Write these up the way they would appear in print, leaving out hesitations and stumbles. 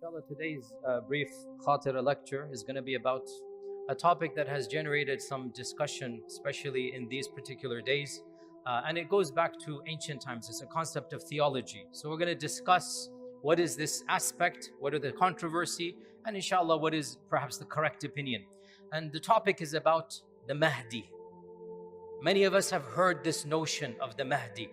Inshallah, today's brief Khatira lecture is going to be about a topic that has generated some discussion, especially in these particular days. And it goes back to ancient times. It's a concept of theology. So we're going to discuss what is this aspect, what are the controversy, and inshallah, what is perhaps the correct opinion. And the topic is about the Mahdi. Many of us have heard this notion of the Mahdi.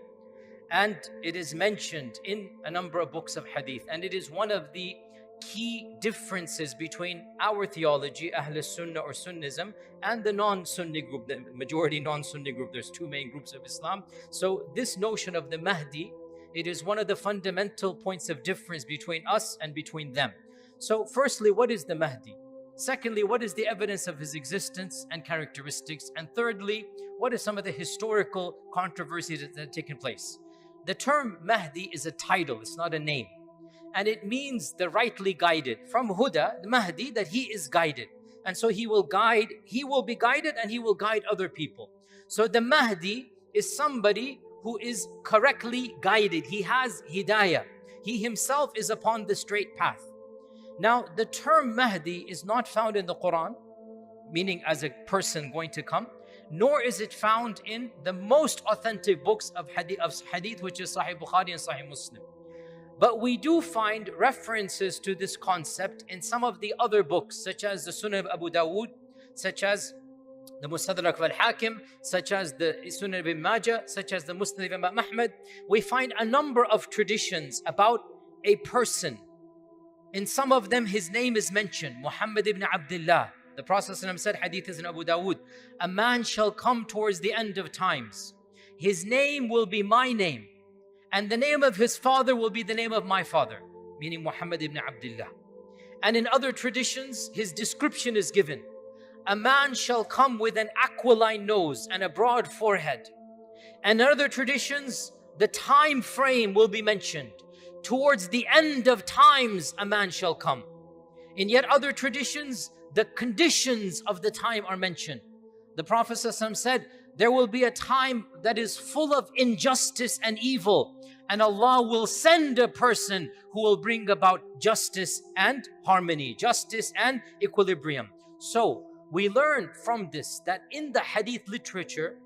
And it is mentioned in a number of books of Hadith. And it is one of the key differences between our theology, Ahl Sunnah or Sunnism, and the non-Sunni group, the majority non-Sunni group. There's two main groups of Islam. So this notion of the Mahdi, it is one of the fundamental points of difference between us and between them. So firstly, what is the Mahdi? Secondly, what is the evidence of his existence and characteristics? And thirdly, what are some of the historical controversies that have taken place? The term Mahdi is a title, it's not a name. And it means the rightly guided. From Huda, the Mahdi, that he is guided. And so he will be guided and he will guide other people. So the Mahdi is somebody who is correctly guided. He has hidayah. He himself is upon the straight path. Now, the term Mahdi is not found in the Quran, meaning as a person going to come, nor is it found in the most authentic books of hadith, which is Sahih Bukhari and Sahih Muslim. But we do find references to this concept in some of the other books, such as the Sunan of Abu Dawood, such as the Mustadrak al-Hakim, such as the Sunan ibn Majah, such as the Musnad of Imam Ahmad. We find a number of traditions about a person. In some of them, his name is mentioned, Muhammad ibn Abdullah. The Prophet ﷺ said, hadith is in Abu Dawood, a man shall come towards the end of times. His name will be my name, and the name of his father will be the name of my father, meaning Muhammad ibn Abdullah. And in other traditions, his description is given. A man shall come with an aquiline nose and a broad forehead. And in other traditions, the time frame will be mentioned. Towards the end of times, a man shall come. In yet other traditions, the conditions of the time are mentioned. The Prophet ﷺ said, there will be a time that is full of injustice and evil, and Allah will send a person who will bring about justice and harmony, justice and equilibrium. So we learn from this that in the hadith literature,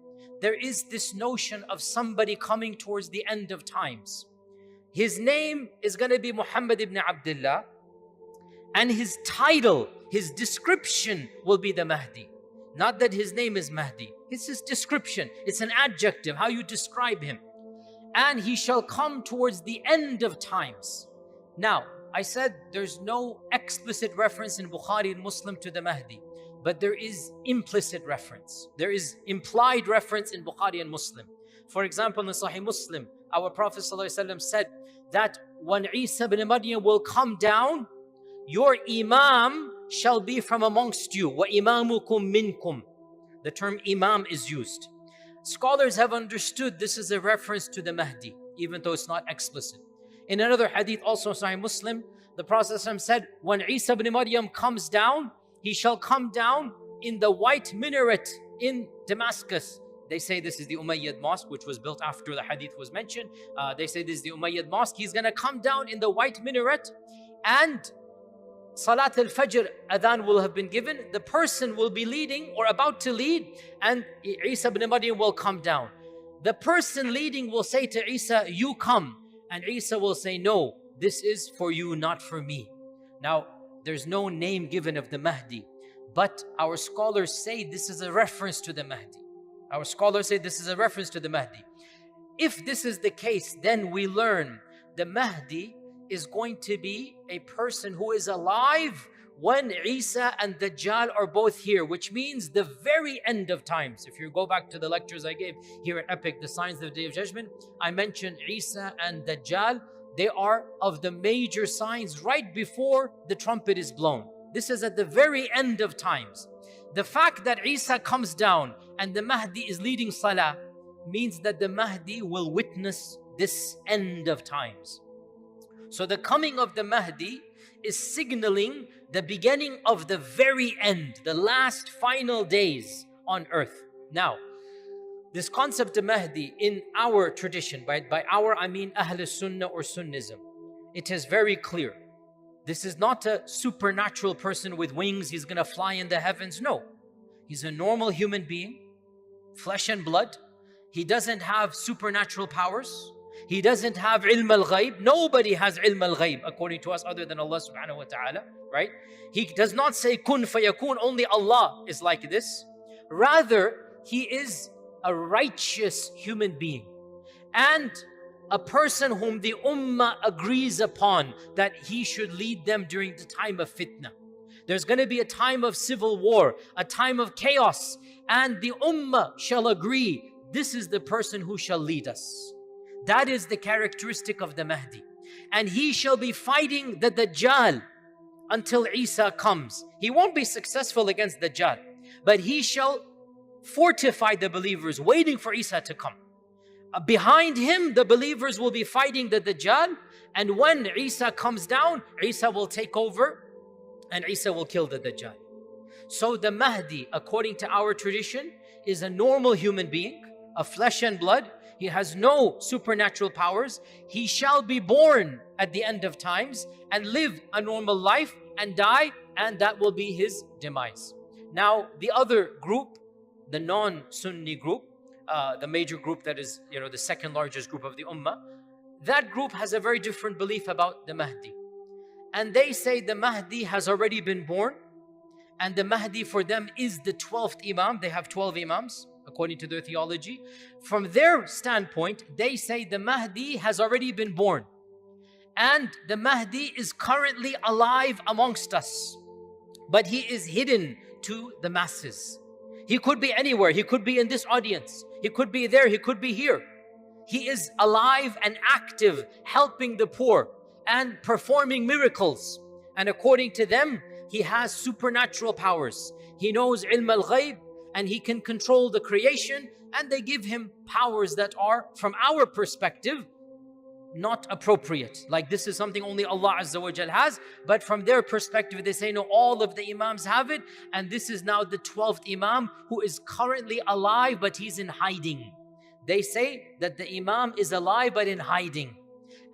there is this notion of somebody coming towards the end of times. His name is going to be Muhammad ibn Abdullah, and his title, his description will be the Mahdi. Not that his name is Mahdi. It's his description. It's an adjective, how you describe him. And he shall come towards the end of times. Now, I said there's no explicit reference in Bukhari and Muslim to the Mahdi, but there is implicit reference. There is implied reference in Bukhari and Muslim. For example, in Sahih Muslim, our Prophet ﷺ said that when Isa ibn Maryam will come down, your Imam shall be from amongst you. Wa imamukum minkum. The term Imam is used. Scholars have understood this is a reference to the Mahdi, even though it's not explicit. In another hadith, also Sahih Muslim, the Prophet ﷺ said, when Isa ibn Maryam comes down, he shall come down in the white minaret in Damascus. They say this is the Umayyad mosque, which was built after the hadith was mentioned. They say this is the Umayyad mosque. He's going to come down in the white minaret, and Salat al-Fajr adhan will have been given. The person will be leading or about to lead, and Isa ibn Maryam will come down. The person leading will say to Isa, you come. And Isa will say, no, this is for you, not for me. Now, there's no name given of the Mahdi, but our scholars say this is a reference to the Mahdi. Our scholars say this is a reference to the Mahdi. If this is the case, then we learn the Mahdi is going to be a person who is alive when Isa and Dajjal are both here, which means the very end of times. If you go back to the lectures I gave here at Epic, the Signs of the Day of Judgment, I mentioned Isa and Dajjal. They are of the major signs right before the trumpet is blown. This is at the very end of times. The fact that Isa comes down and the Mahdi is leading Salah means that the Mahdi will witness this end of times. So the coming of the Mahdi is signaling the beginning of the very end, the last final days on earth. Now, this concept of Mahdi in our tradition, by our I mean Ahl Sunnah or Sunnism, it is very clear This is not a supernatural person with wings, he's gonna fly in the heavens. No, he's a normal human being, flesh and blood. He doesn't have supernatural powers. He doesn't have ilm al-ghayb. Nobody has ilm al-ghayb according to us other than Allah subhanahu wa ta'ala, right? He does not say kun fayakun, only Allah is like this. Rather, he is a righteous human being and a person whom the ummah agrees upon that he should lead them during the time of fitna. There's going to be a time of civil war, a time of chaos, and the ummah shall agree, this is the person who shall lead us. That is the characteristic of the Mahdi. And he shall be fighting the Dajjal until Isa comes. He won't be successful against Dajjal, but he shall fortify the believers, waiting for Isa to come. Behind him, the believers will be fighting the Dajjal, and when Isa comes down, Isa will take over and Isa will kill the Dajjal. So the Mahdi, according to our tradition, is a normal human being, of flesh and blood. He has no supernatural powers. He shall be born at the end of times and live a normal life and die, and that will be his demise. Now, the other group, the non-Sunni group, the major group that is, the second largest group of the Ummah, that group has a very different belief about the Mahdi. And they say the Mahdi has already been born, and the Mahdi for them is the 12th Imam. They have 12 Imams, according to their theology. From their standpoint, they say the Mahdi has already been born. And the Mahdi is currently alive amongst us. But he is hidden to the masses. He could be anywhere. He could be in this audience. He could be there. He could be here. He is alive and active, helping the poor and performing miracles. And according to them, he has supernatural powers. He knows ilm al-ghayb, and he can control the creation, and they give him powers that are, from our perspective, not appropriate. Like this is something only Allah Azza wa Jal has, but from their perspective, they say, no, all of the Imams have it, and this is now the 12th Imam who is currently alive, but he's in hiding. They say that the Imam is alive, but in hiding.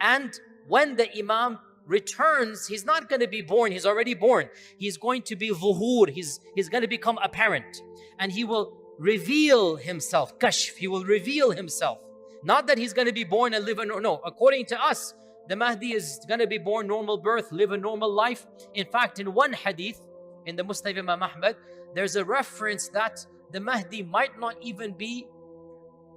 And when the Imam returns, he's not going to be born, he's already born. He's going to be zuhur, he's going to become apparent. And he will reveal himself, kashf, he will reveal himself. Not that he's going to be born and live no, according to us, the Mahdi is going to be born normal birth, live a normal life. In fact, in one hadith, in the Musnad of Imam Ahmad, there's a reference that the Mahdi might not even be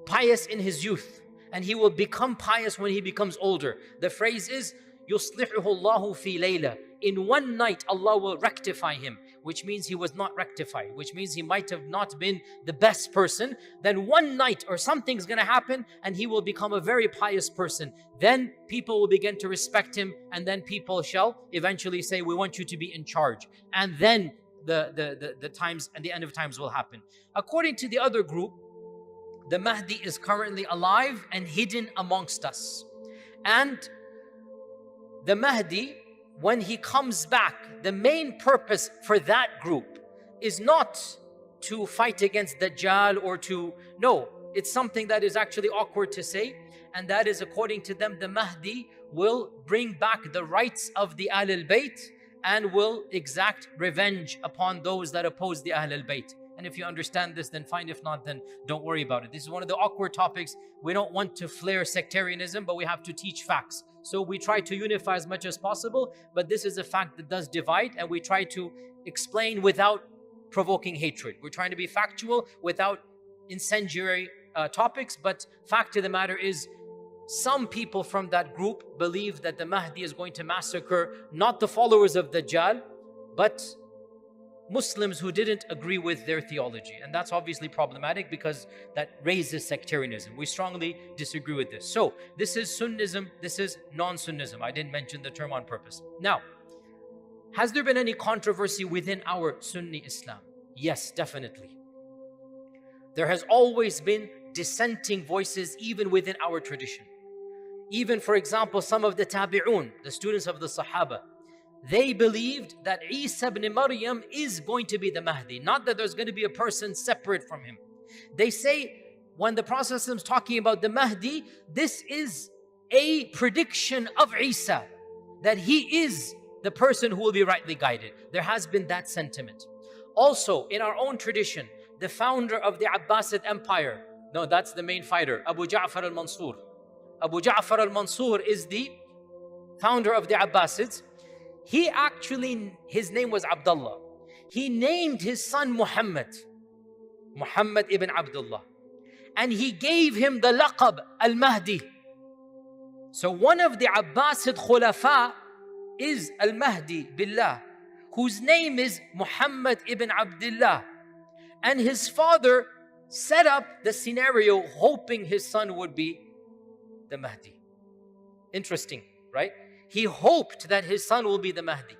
pious in his youth, and he will become pious when he becomes older. The phrase is, يُصْلِحُهُ اللَّهُ فِي لَيْلَةٍ. In one night, Allah will rectify him, which means he was not rectified, which means he might have not been the best person. Then one night or something's going to happen and he will become a very pious person. Then people will begin to respect him, and then people shall eventually say, we want you to be in charge. And then the times and the end of times will happen. According to the other group, the Mahdi is currently alive and hidden amongst us. And the Mahdi, when he comes back, the main purpose for that group is not to fight against Dajjal or no, it's something that is actually awkward to say, and that is, according to them, the Mahdi will bring back the rights of the Ahlul Bayt and will exact revenge upon those that oppose the Ahlul Bayt. And if you understand this, then fine. If not, then don't worry about it. This is one of the awkward topics. We don't want to flare sectarianism, but we have to teach facts. So we try to unify as much as possible, but this is a fact that does divide, and we try to explain without provoking hatred. We're trying to be factual without incendiary topics, but fact of the matter is, some people from that group believe that the Mahdi is going to massacre not the followers of Dajjal, but Muslims who didn't agree with their theology. And that's obviously problematic because that raises sectarianism. We strongly disagree with this. So this is Sunnism, this is non-Sunnism. I didn't mention the term on purpose. Now, has there been any controversy within our Sunni Islam? Yes, definitely. There has always been dissenting voices even within our tradition. Even, for example, some of the Tabi'un, the students of the Sahaba, they believed that Isa ibn Maryam is going to be the Mahdi, not that there's going to be a person separate from him. They say when the Prophet is talking about the Mahdi, this is a prediction of Isa, that he is the person who will be rightly guided. There has been that sentiment. Also, in our own tradition, the founder of the Abbasid Empire, no, that's the main fighter, Abu Ja'far al-Mansur. Abu Ja'far al-Mansur is the founder of the Abbasids. He actually, his name was Abdullah. He named his son Muhammad ibn Abdullah. And he gave him the laqab al-Mahdi. So one of the Abbasid Khulafa is al-Mahdi billah, whose name is Muhammad ibn Abdullah. And his father set up the scenario hoping his son would be the Mahdi. Interesting, right? He hoped that his son will be the Mahdi.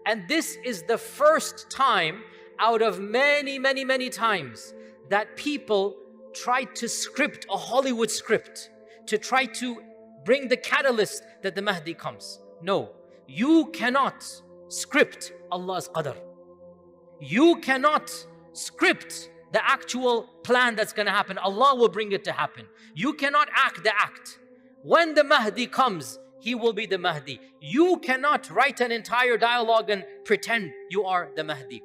And this is the first time out of many, many, many times that people tried to script a Hollywood script to try to bring the catalyst that the Mahdi comes. No, you cannot script Allah's qadr. You cannot script the actual plan that's going to happen. Allah will bring it to happen. You cannot act the act. When the Mahdi comes, he will be the Mahdi. You cannot write an entire dialogue and pretend you are the Mahdi.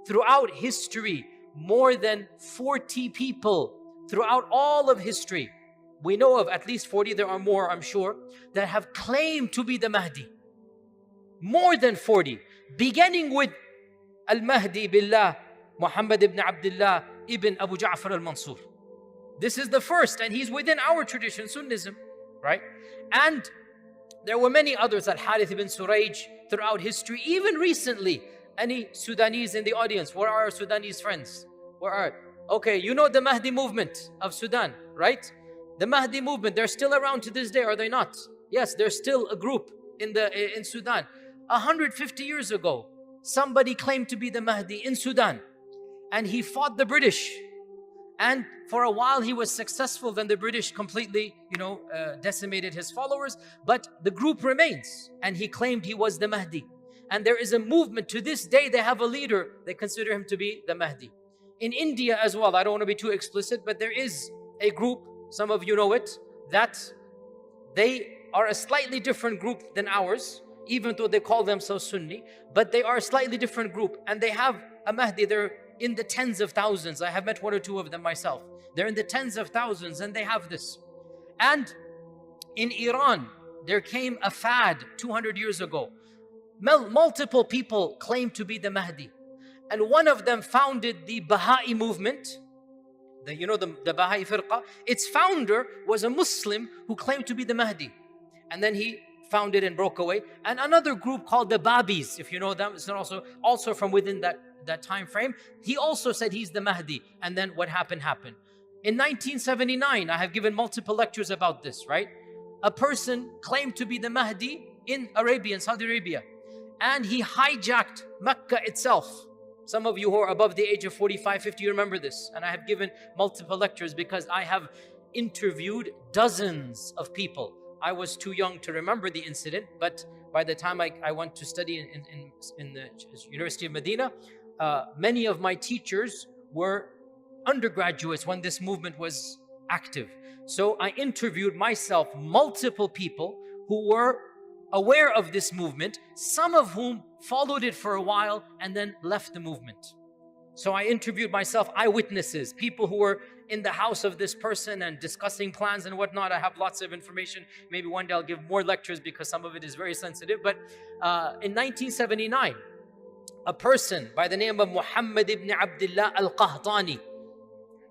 Throughout history, more than 40 people, throughout all of history, we know of at least 40, there are more I'm sure, that have claimed to be the Mahdi. More than 40, beginning with Al-Mahdi billah, Muhammad ibn Abdullah ibn Abu Ja'far al-Mansur. This is the first, and he's within our tradition, Sunnism, right? And there were many others, Al-Harith ibn Surayj, throughout history, even recently. Any Sudanese in the audience? Where are our Sudanese friends? Where are? Okay, you know the Mahdi movement of Sudan, right? The Mahdi movement, they're still around to this day, are they not? Yes, there's still a group in Sudan. 150 years ago, somebody claimed to be the Mahdi in Sudan, and he fought the British. And for a while he was successful. Then the British completely, decimated his followers. But the group remains, and he claimed he was the Mahdi. And there is a movement to this day. They have a leader. They consider him to be the Mahdi. In India as well, I don't want to be too explicit, but there is a group, some of you know it, that they are a slightly different group than ours, even though they call themselves Sunni, but they are a slightly different group, and they have a Mahdi. They're in the tens of thousands. I have met one or two of them myself. They're in the tens of thousands, and they have this. And in Iran, there came a fad 200 years ago. Multiple people claimed to be the Mahdi, and one of them founded the Baha'i movement. The Baha'i firqa. Its founder was a Muslim who claimed to be the Mahdi, and then he founded and broke away. And another group called the Babis, if you know them, it's also from within that time frame. He also said he's the Mahdi, and then what happened. In 1979, I have given multiple lectures about this, right? A person claimed to be the Mahdi in Arabia, in Saudi Arabia, and he hijacked Mecca itself. Some of you who are above the age of 45, 50, you remember this. And I have given multiple lectures because I have interviewed dozens of people. I was too young to remember the incident, but by the time I went to study in the University of Medina, many of my teachers were undergraduates when this movement was active. So I interviewed myself multiple people who were aware of this movement, some of whom followed it for a while and then left the movement. So I interviewed myself eyewitnesses, people who were in the house of this person and discussing plans and whatnot. I have lots of information. Maybe one day I'll give more lectures because some of it is very sensitive. But in 1979, a person by the name of Muhammad ibn Abdullah al-Qahtani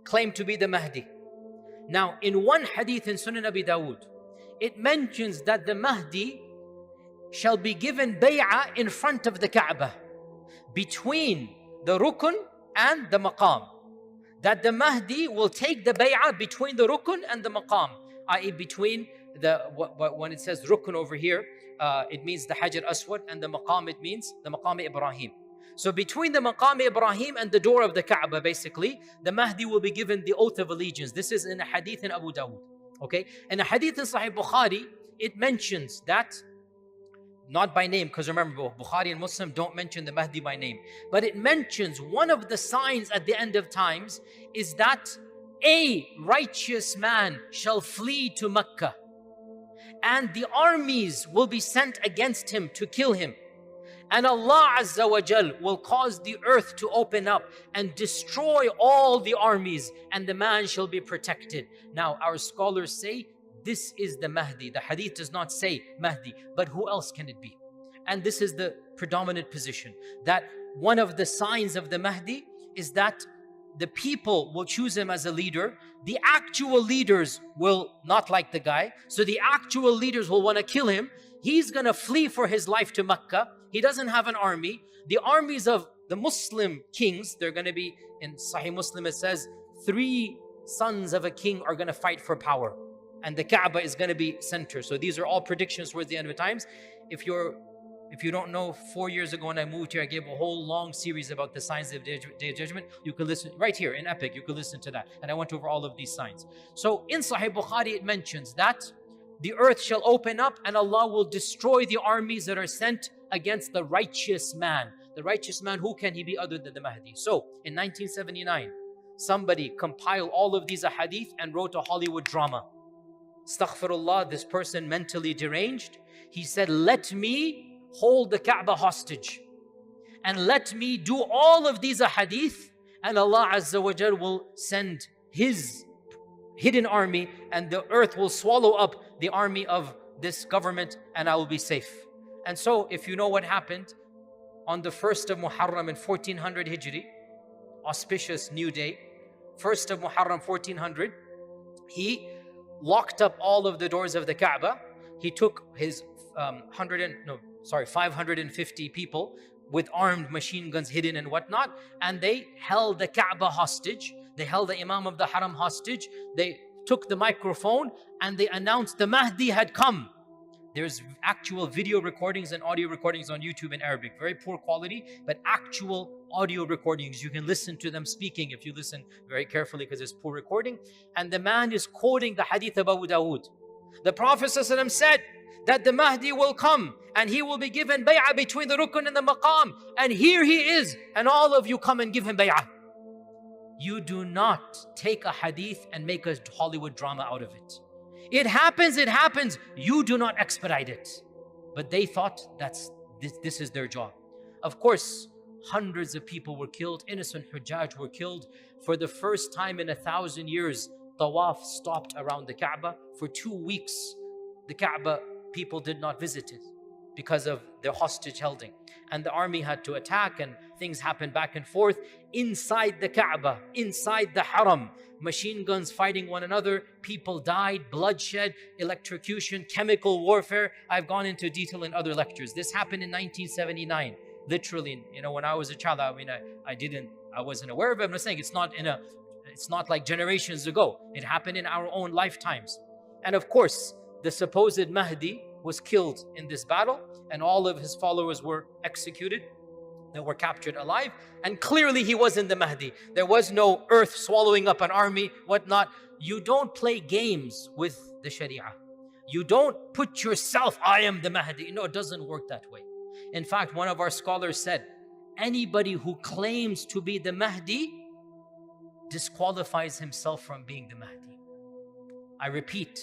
claimed to be the Mahdi. Now, in one hadith in Sunan Abi Dawud, it mentions that the Mahdi shall be given bay'ah in front of the Kaaba, between the rukun and the maqam. That the Mahdi will take the bay'ah between the rukun and the maqam, i.e. between when it says rukun over here, it means the Hajar Aswad, and the maqam, it means the maqam Ibrahim. So between the maqam Ibrahim and the door of the Kaaba, basically, the Mahdi will be given the oath of allegiance. This is in a hadith in Abu Dawud. Okay? In a hadith in Sahih Bukhari, it mentions that, not by name, because remember, Bukhari and Muslim don't mention the Mahdi by name, but it mentions one of the signs at the end of times is that a righteous man shall flee to Mecca, and the armies will be sent against him to kill him. And Allah Azza wa Jal will cause the earth to open up and destroy all the armies, and the man shall be protected. Now our scholars say this is the Mahdi. The hadith does not say Mahdi, but who else can it be? And this is the predominant position, that one of the signs of the Mahdi is that the people will choose him as a leader. The actual leaders will not like the guy, so the actual leaders will want to kill him. He's going to flee for his life to Mecca. He doesn't have an army. The armies of the Muslim kings, they're going to be, in Sahih Muslim it says, 3 sons of a king are going to fight for power, and the Kaaba is going to be center. So these are all predictions towards the end of the times. If you don't know, 4 years ago when I moved here, I gave a whole long series about the signs of the Day of Judgment. You can listen right here in Epic. You can listen to that. And I went over all of these signs. So in Sahih Bukhari, it mentions that the earth shall open up and Allah will destroy the armies that are sent against the righteous man. The righteous man, who can he be other than the Mahdi? So in 1979, somebody compiled all of these ahadith and wrote a Hollywood drama. Astaghfirullah, this person mentally deranged. He said, let me hold the Kaaba hostage and let me do all of these ahadith, and Allah Azza wa Jal will send His hidden army and the earth will swallow up the army of this government and I will be safe. And so if you know what happened on the 1st of Muharram in 1400 Hijri, auspicious new day, 1st of Muharram 1400, he locked up all of the doors of the Kaaba. He took his 550 people with armed machine guns hidden and whatnot, and they held the Kaaba hostage. They held the Imam of the Haram hostage. They took the microphone and they announced the Mahdi had come. There's actual video recordings and audio recordings on YouTube in Arabic. Very poor quality, but actual audio recordings. You can listen to them speaking if you listen very carefully, because it's poor recording. And the man is quoting the hadith of Abu Dawood. The Prophet ﷺ said that the Mahdi will come and he will be given bay'ah between the rukun and the maqam. And here he is, and all of you come and give him bay'ah. You do not take a hadith and make a Hollywood drama out of it. It happens. You do not expedite it. But they thought this is their job. Of course, hundreds of people were killed. Innocent Hujjaj were killed. For the first time in 1,000 years, Tawaf stopped around the Kaaba. For 2 weeks, the Kaaba people did not visit it because of their hostage holding. And the army had to attack and things happened back and forth. Inside the Kaaba, inside the Haram, machine guns fighting one another, people died, bloodshed, electrocution, chemical warfare. I've gone into detail in other lectures. This happened in 1979. Literally, when I was a child, I wasn't aware of it. I'm not saying it's not like generations ago. It happened in our own lifetimes. And of course, the supposed Mahdi was killed in this battle, and all of his followers were executed. They were captured alive, and clearly he wasn't the Mahdi. There was no earth swallowing up an army, whatnot. You don't play games with the Sharia. You don't put yourself, I am the Mahdi. No, it doesn't work that way. In fact, one of our scholars said, anybody who claims to be the Mahdi disqualifies himself from being the Mahdi. I repeat,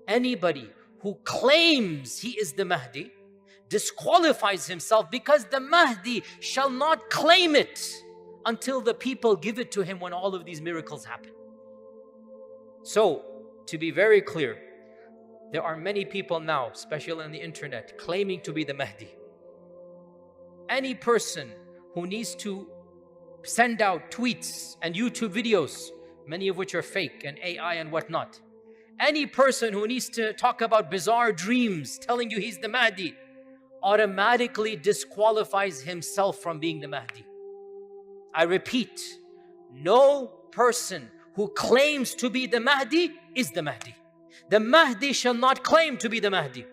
anybody who claims he is the Mahdi disqualifies himself, because the Mahdi shall not claim it until the people give it to him when all of these miracles happen. So, to be very clear, there are many people now, especially on the internet, claiming to be the Mahdi. Any person who needs to send out tweets and YouTube videos, many of which are fake and AI and whatnot, any person who needs to talk about bizarre dreams telling you he's the Mahdi, automatically disqualifies himself from being the Mahdi. I repeat, no person who claims to be the Mahdi is the Mahdi. The Mahdi shall not claim to be the Mahdi.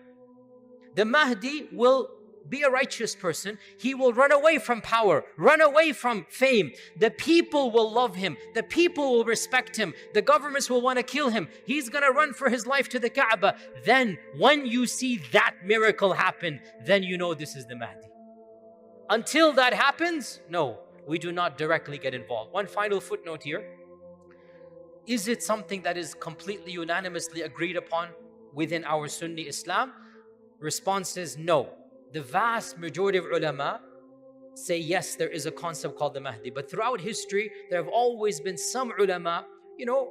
The Mahdi will be a righteous person. He will run away from power, run away from fame. The people will love him. The people will respect him. The governments will want to kill him. He's going to run for his life to the Kaaba. Then when you see that miracle happen, then you know this is the Mahdi. Until that happens, no, we do not directly get involved. One final footnote here. Is it something that is completely unanimously agreed upon within our Sunni Islam? Response is no. the vast majority of ulama say yes, there is a concept called the Mahdi. But throughout history, there have always been some ulama,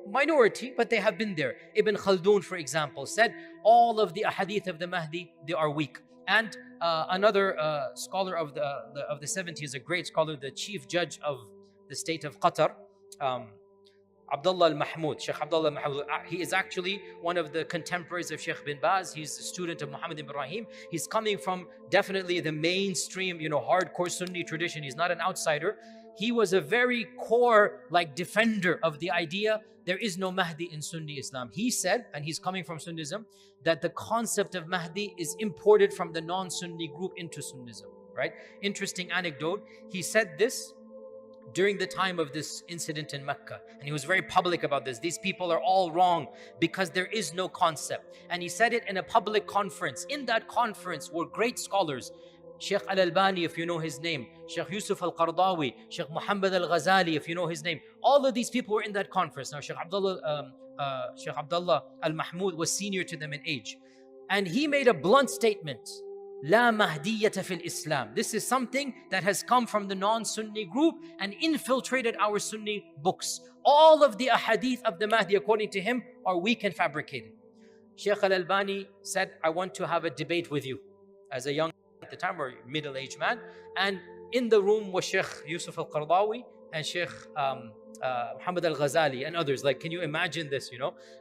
minority, but they have been there. Ibn Khaldun, for example, said all of the ahadith of the Mahdi, they are weak. And another scholar of the 70s, a great scholar, the chief judge of the state of Qatar, Abdullah al-Mahmoud, Sheikh Abdullah al-Mahmoud, he is actually one of the contemporaries of Sheikh bin Baz. He's a student of Muhammad ibn Ibrahim. He's coming from definitely the mainstream, hardcore Sunni tradition. He's not an outsider. He was a very core, defender of the idea there is no Mahdi in Sunni Islam. He said, and he's coming from Sunnism, that the concept of Mahdi is imported from the non-Sunni group into Sunnism, right? Interesting anecdote. He said this during the time of this incident in Mecca, and he was very public about this. These people are all wrong because there is no concept. And he said it in a public conference. In that conference were great scholars. Sheikh Al-Albani, if you know his name, Sheikh Yusuf Al-Qardawi, Sheikh Muhammad Al-Ghazali, if you know his name. All of these people were in that conference. Now Sheikh Abdullah Al-Mahmoud was senior to them in age. And he made a blunt statement. La Mahdiyyata fil Islam. This is something that has come from the non-Sunni group and infiltrated our Sunni books. All of the ahadith of the Mahdi, according to him, are weak and fabricated. Sheikh Al-Albani said, I want to have a debate with you. As a young at the time, or middle-aged man. And in the room was Sheikh Yusuf Al-Qardawi and Sheikh Muhammad Al-Ghazali and others. Can you imagine this,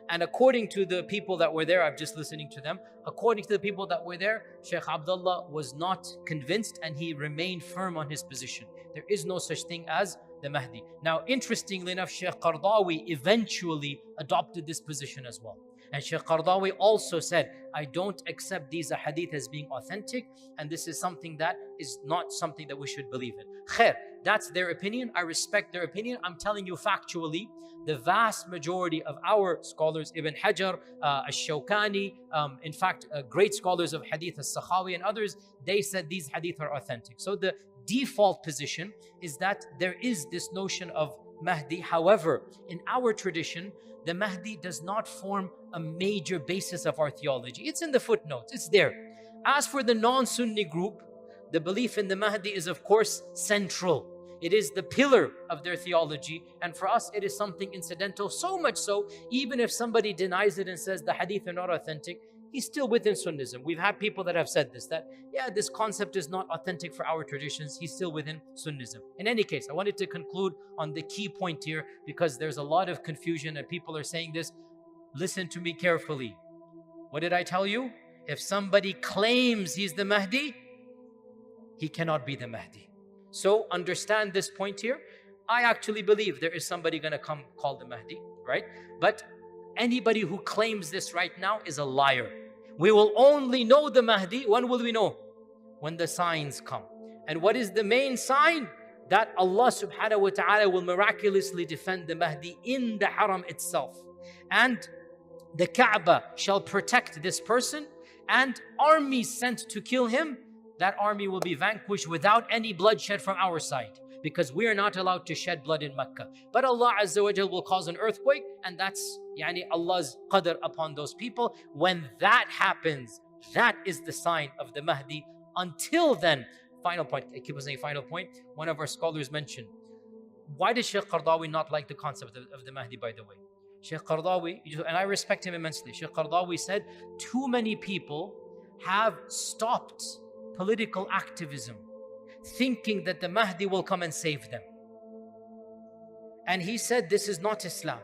And according to the people that were there, I'm just listening to them. According to the people that were there, Sheikh Abdullah was not convinced and he remained firm on his position. There is no such thing as the Mahdi. Now, interestingly enough, Sheikh Qardawi eventually adopted this position as well. And Sheikh Qardawi also said, I don't accept these hadith as being authentic, and this is something that is not something that we should believe in. Khair, that's their opinion. I respect their opinion. I'm telling you factually, the vast majority of our scholars, Ibn Hajar, Ash-Shawkani, in fact, great scholars of hadith, As-Sakhawi and others, they said these hadith are authentic. So the default position is that there is this notion of Mahdi. However, in our tradition, the Mahdi does not form a major basis of our theology. It's in the footnotes, it's there. As for the non-Sunni group, the belief in the Mahdi is of course central. It is the pillar of their theology, and for us it is something incidental, so much so, even if somebody denies it and says the hadith are not authentic, he's still within Sunnism. We've had people that have said this, that this concept is not authentic for our traditions, he's still within Sunnism. In any case, I wanted to conclude on the key point here because there's a lot of confusion and people are saying this. Listen to me carefully. What did I tell you? If somebody claims he's the Mahdi, he cannot be the Mahdi. So understand this point here. I actually believe there is somebody going to come called the Mahdi, right? But anybody who claims this right now is a liar. We will only know the Mahdi. When will we know? When the signs come. And what is the main sign? That Allah subhanahu wa ta'ala will miraculously defend the Mahdi in the haram itself. And the Kaaba shall protect this person, and armies sent to kill him, that army will be vanquished without any bloodshed from our side, because we are not allowed to shed blood in Mecca. But Allah Azza wa Jal will cause an earthquake, and that's Allah's qadr upon those people. When that happens, that is the sign of the Mahdi. Until then, final point, I keep on saying final point, one of our scholars mentioned, why did Sheikh Qardawi not like the concept of the Mahdi, by the way? Sheikh Qardawi, and I respect him immensely, Sheikh Qardawi said, too many people have stopped political activism, thinking that the Mahdi will come and save them. And he said, this is not Islam.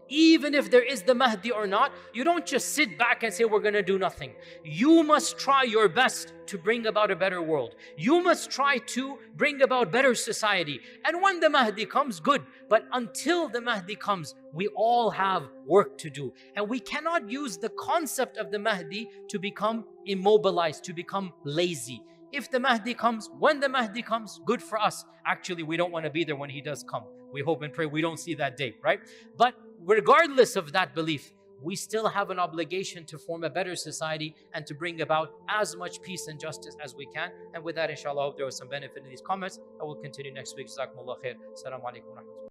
Even if there is the Mahdi or not, you don't just sit back and say, we're going to do nothing. You must try your best to bring about a better world. You must try to bring about better society. And when the Mahdi comes, good. But until the Mahdi comes, we all have work to do. And we cannot use the concept of the Mahdi to become immobilized, to become lazy. If the Mahdi comes, when the Mahdi comes, good for us. Actually, we don't want to be there when he does come. We hope and pray we don't see that day, right? But regardless of that belief, we still have an obligation to form a better society and to bring about as much peace and justice as we can. And with that, inshallah, I hope there was some benefit in these comments. I will continue next week. Jazakumullah khair. Assalamu alaikum wa rahmatullah.